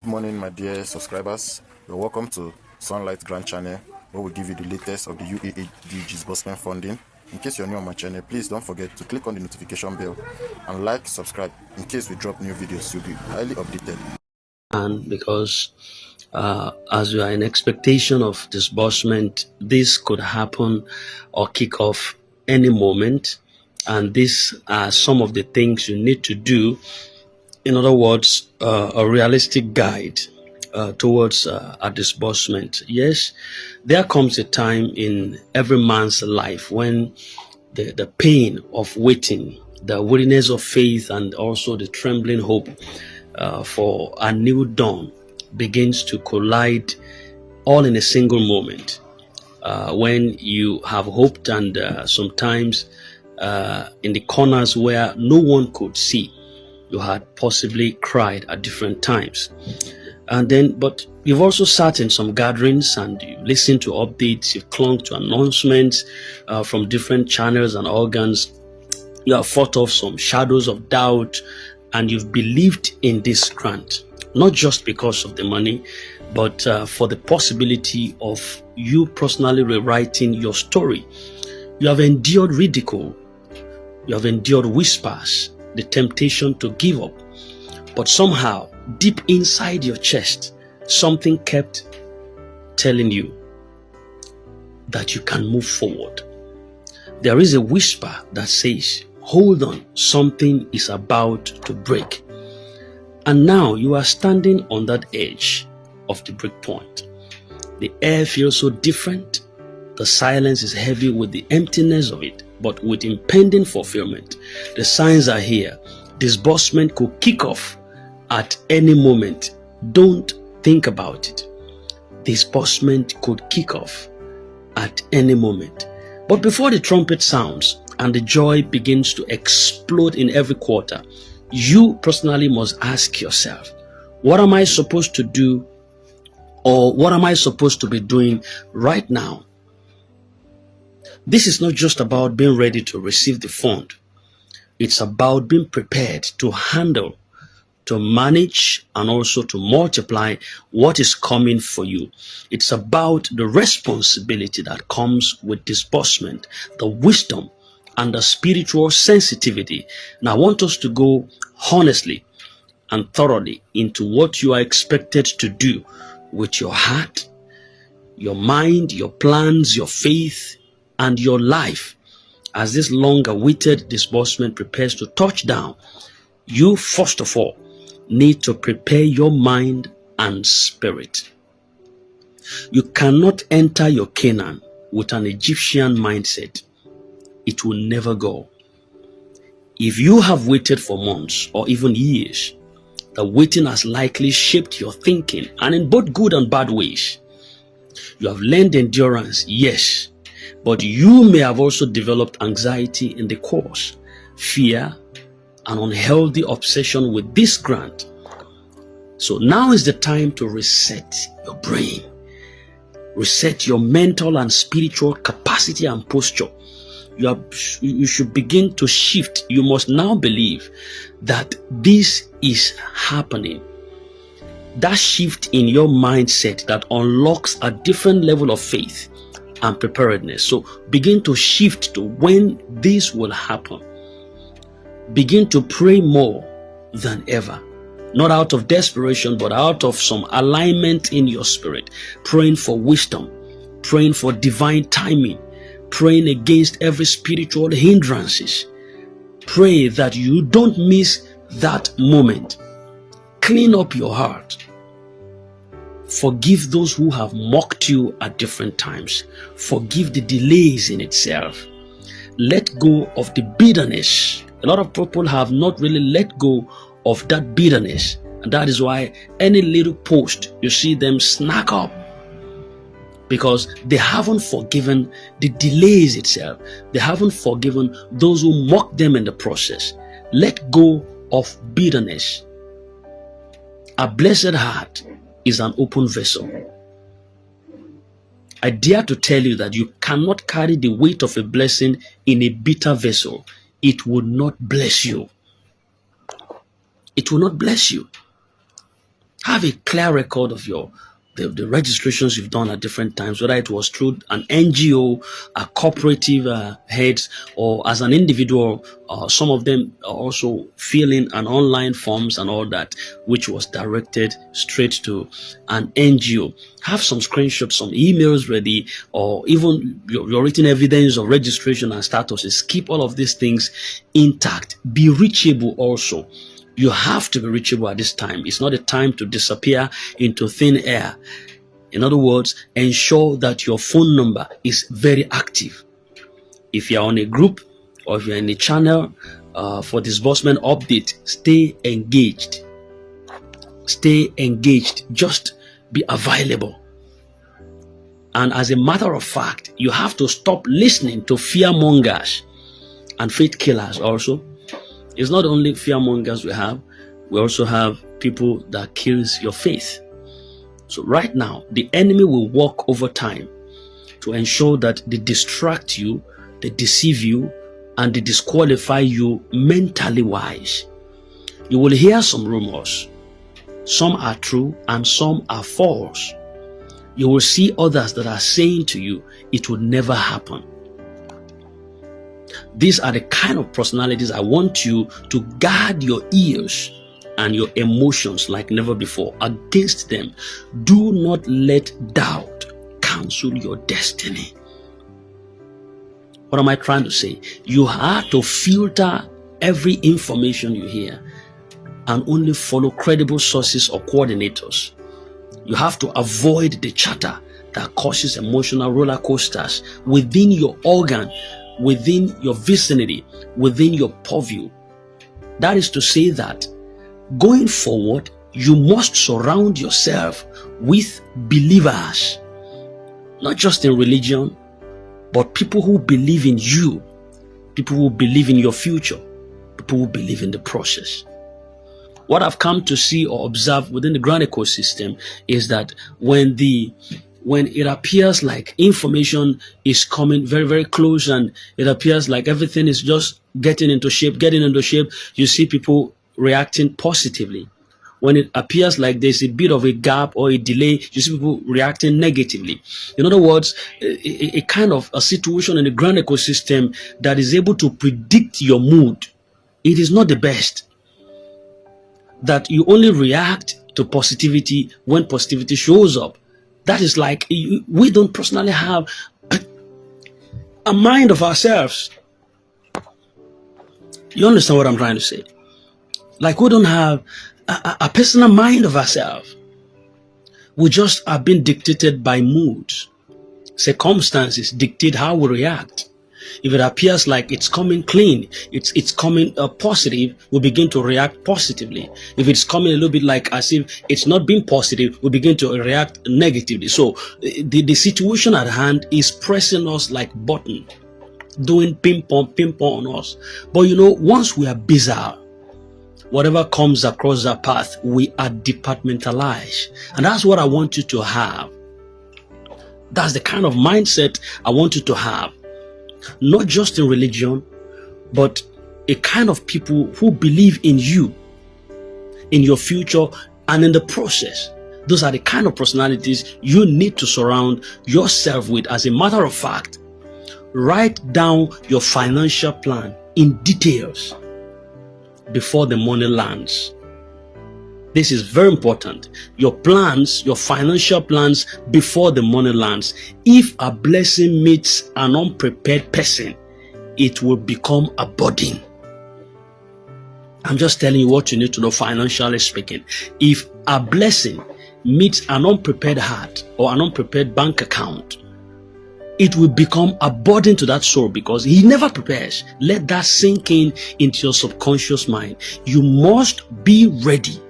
Good morning, my dear subscribers. You're welcome to Sunlight Grant channel, where we give you the latest of the UAAG disbursement funding. In case you're new on my channel, please don't forget to click on the notification bell and subscribe. In case we drop new videos, you'll be highly updated. And because as we are in expectation of disbursement, this could happen or kick off any moment. And these are some of the things you need to do. In other words, a realistic guide towards a disbursement. Yes, there comes a time in every man's life when the pain of waiting, the weariness of faith, and also the trembling hope for a new dawn begins to collide all in a single moment. When you have hoped and sometimes in the corners where no one could see, you had possibly cried at different times. And then, but you've also sat in some gatherings and you listened to updates, you've clung to announcements from different channels and organs. You have fought off some shadows of doubt and you've believed in this grant, not just because of the money, but for the possibility of you personally rewriting your story. You have endured ridicule. You have endured whispers, the temptation to give up. But somehow, deep inside your chest, something kept telling you that you can move forward. There is a whisper that says, hold on, something is about to break. And now you are standing on that edge of the break point. The air feels so different. The silence is heavy with the emptiness of it, but with impending fulfillment. The signs are here. Disbursement could kick off at any moment. Don't think about it. Disbursement could kick off at any moment. But before the trumpet sounds and the joy begins to explode in every quarter, you personally must ask yourself, what am I supposed to do, or what am I supposed to be doing right now? This is not just about being ready to receive the fund. It's about being prepared to handle, to manage, and also to multiply what is coming for you. It's about the responsibility that comes with disbursement, the wisdom, and the spiritual sensitivity. Now, I want us to go honestly and thoroughly into what you are expected to do with your heart, your mind, your plans, your faith, and your life. As this long-awaited disbursement prepares to touch down, you first of all need to prepare your mind and spirit. You cannot enter your Canaan with an Egyptian mindset. It will never go. If you have waited for months or even years, the waiting has likely shaped your thinking, and in both good and bad ways. You have learned endurance, yes, but you may have also developed anxiety in the course, fear, an unhealthy obsession with this grant. So now is the time to reset your brain, reset your mental and spiritual capacity and posture. You should begin to shift. You must now believe that this is happening. That shift in your mindset that unlocks a different level of faith and preparedness. So begin to shift to when this will happen. Begin to pray more than ever. Not out of desperation, but out of some alignment in your spirit. Praying for wisdom, praying for divine timing, praying against every spiritual hindrances. Pray that you don't miss that moment. Clean up your heart. Forgive those who have mocked you at different times. Forgive the delays in itself. Let go of the bitterness. A lot of people have not really let go of that bitterness. And that is why any little post, you see them snack up. Because they haven't forgiven the delays itself. They haven't forgiven those who mocked them in the process. Let go of bitterness. A blessed heart is an open vessel. I dare to tell you that you cannot carry the weight of a blessing in a bitter vessel. It would not bless you. It will not bless you. Have a clear record of the registrations you've done at different times, whether it was through an NGO, a cooperative heads, or as an individual. Some of them are also filling an online forms and all that, which was directed straight to an NGO. Have some screenshots, some emails ready, or even your written evidence of registration and statuses. Keep all of these things intact. Be reachable also. You have to be reachable at this time. It's not a time to disappear into thin air. In other words, ensure that your phone number is very active. If you're on a group or if you're in a channel for disbursement update, stay engaged. Stay engaged. Just be available. And as a matter of fact, you have to stop listening to fearmongers and faith killers also. It's not only fearmongers we also have people that kills your faith. So right now, the enemy will work over time to ensure that they distract you, they deceive you, and they disqualify you mentally wise. You will hear some rumors. Some are true and some are false. You will see others that are saying to you, it will never happen. These are the kind of personalities I want you to guard your ears and your emotions like never before against them. Do not let doubt cancel your destiny. What am I trying to say? You have to filter every information you hear and only follow credible sources or coordinators. You have to avoid the chatter that causes emotional roller coasters within your organ, within your vicinity, within your purview. That is to say that going forward, you must surround yourself with believers, not just in religion, but people who believe in you, people who believe in your future, people who believe in the process. What I've come to see or observe within the grant ecosystem is that when it appears like information is coming very, very close and it appears like everything is just getting into shape, you see people reacting positively. When it appears like there's a bit of a gap or a delay, you see people reacting negatively. In other words, a kind of a situation in the grant ecosystem that is able to predict your mood. It is not the best. That you only react to positivity when positivity shows up. That is like, we don't personally have a mind of ourselves. You understand what I'm trying to say? Like we don't have a personal mind of ourselves. We just are being dictated by moods. Circumstances dictate how we react. If it appears like it's coming clean, it's coming positive, we begin to react positively. If it's coming a little bit like as if it's not being positive, we begin to react negatively. So the situation at hand is pressing us like button, doing ping pong on us. But you know, once we are bizarre, whatever comes across our path, we are departmentalized. And that's what I want you to have. That's the kind of mindset I want you to have. Not just in religion, but a kind of people who believe in you, in your future, and in the process. Those are the kind of personalities you need to surround yourself with. As a matter of fact, write down your financial plan in details before the money lands. This is very important. Your plans, your financial plans before the money lands. If a blessing meets an unprepared person, it will become a burden. I'm just telling you what you need to know financially speaking. If a blessing meets an unprepared heart or an unprepared bank account, it will become a burden to that soul because he never prepares. Let that sink in into your subconscious mind. You must be ready.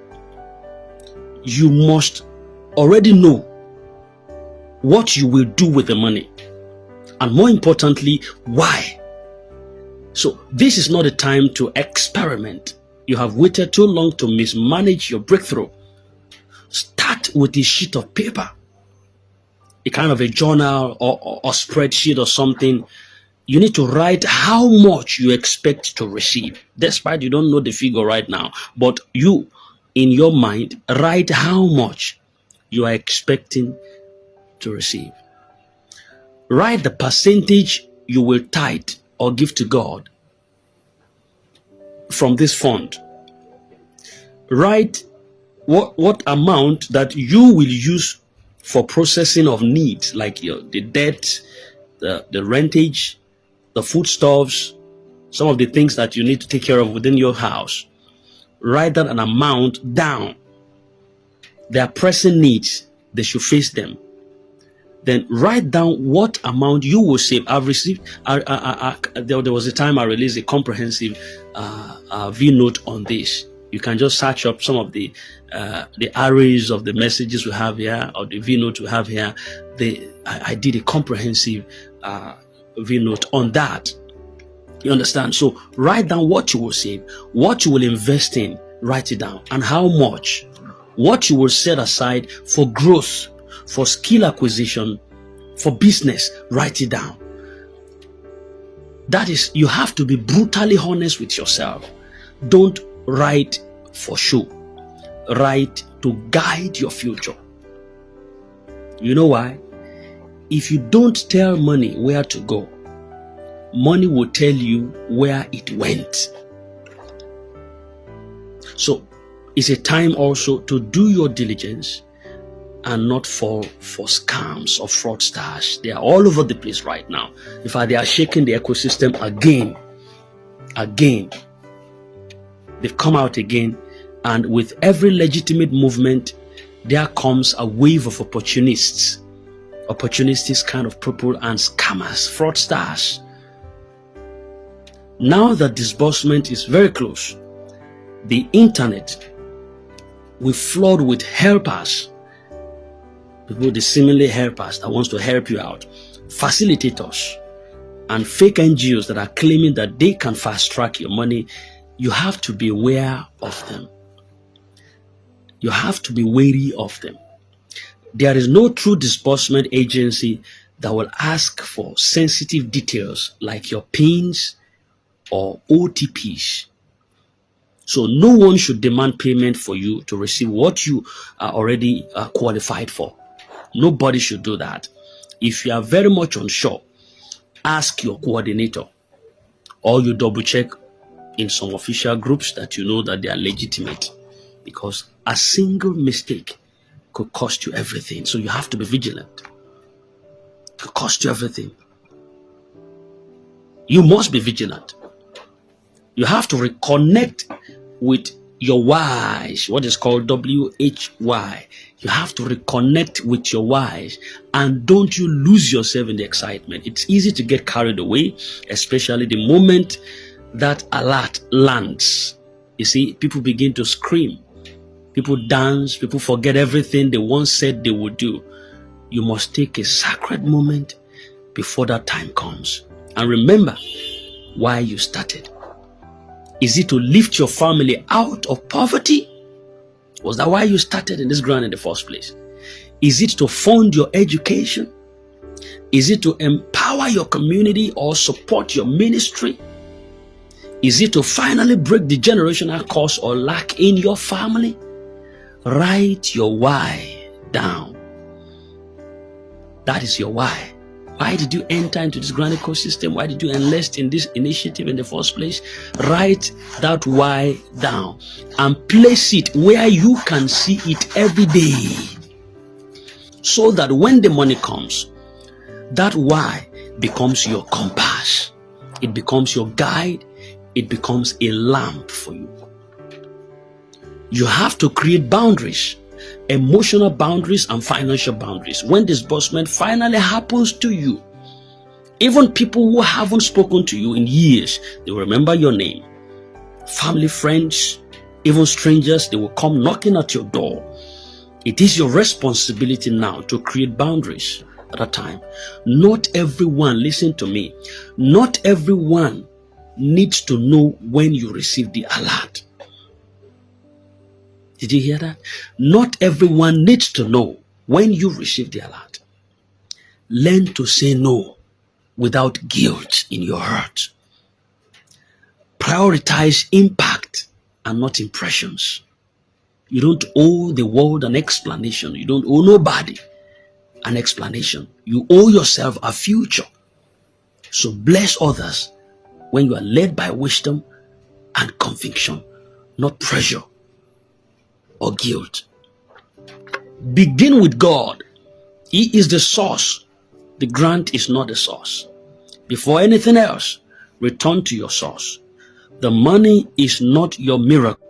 You must already know what you will do with the money, and more importantly, why. So this is not a time to experiment. You have waited too long to mismanage your breakthrough. Start with a sheet of paper, a kind of a journal or spreadsheet or something. You need to write how much you expect to receive, despite you don't know the figure right now, but you in your mind, write how much you are expecting to receive. Write the percentage you will tithe or give to God from this fund. Write what amount that you will use for processing of needs, like the debt, the rentage, the foodstuffs, some of the things that you need to take care of within your house. Write that an amount down. There are pressing needs, they should face them. Then write down what amount you will save. I've received, there was a time I released a comprehensive V-note on this. You can just search up some of the arrays of the messages we have here, or the V-note we have here. I did a comprehensive V-note on that. You understand? So write down what you will save, what you will invest in, write it down, and how much. What you will set aside for growth, for skill acquisition, for business, write it down. That is, you have to be brutally honest with yourself. Don't write for show. Write to guide your future. You know why? If you don't tell money where to go, money will tell you where it went. So it's a time also to do your diligence and not fall for scams or fraudsters. They are all over the place right now. In fact, they are shaking the ecosystem again. They've come out again, and with every legitimate movement, there comes a wave of opportunists kind of people, and scammers, fraudsters. Now that disbursement is very close, the internet will flood with helpers, people, the seemingly helpers that wants to help you out, facilitators, and fake NGOs that are claiming that they can fast track your money. You have to be aware of them. You have to be wary of them. There is no true disbursement agency that will ask for sensitive details like your PINs or OTPs. So no one should demand payment for you to receive what you are already qualified for. Nobody should do that. If you are very much unsure, ask your coordinator, or you double check in some official groups that you know that they are legitimate, because a single mistake could cost you everything. So you have to be vigilant. It could cost you everything. You must be vigilant. You have to reconnect with your whys, what is called WHY. You have to reconnect with your whys, and don't you lose yourself in the excitement. It's easy to get carried away, especially the moment that alert lands. You see, people begin to scream, people dance, people forget everything they once said they would do. You must take a sacred moment before that time comes, and remember why you started. Is it to lift your family out of poverty? Was that why you started in this grant in the first place? Is it to fund your education? Is it to empower your community or support your ministry? Is it to finally break the generational curse or lack in your family? Write your why down. That is your why. Why did you enter into this grand ecosystem? Why did you enlist in this initiative in the first place? Write that why down and place it where you can see it every day, so that when the money comes, that why becomes your compass. It becomes your guide. It becomes a lamp for you. You have to create boundaries, emotional boundaries and financial boundaries. When disbursement finally happens to you, even people who haven't spoken to you in years, they will remember your name. Family, friends, even strangers, they will come knocking at your door. It is your responsibility now to create boundaries at a time. Not everyone, listen to me, not everyone needs to know when you receive the alert. Did you hear that? Not everyone needs to know when you receive the alert. Learn to say no without guilt in your heart. Prioritize impact and not impressions. You don't owe the world an explanation. You don't owe nobody an explanation. You owe yourself a future. So bless others when you are led by wisdom and conviction, not pressure or guilt. Begin with God. He is the source. The grant is not the source. Before anything else, return to your source. The money is not your miracle.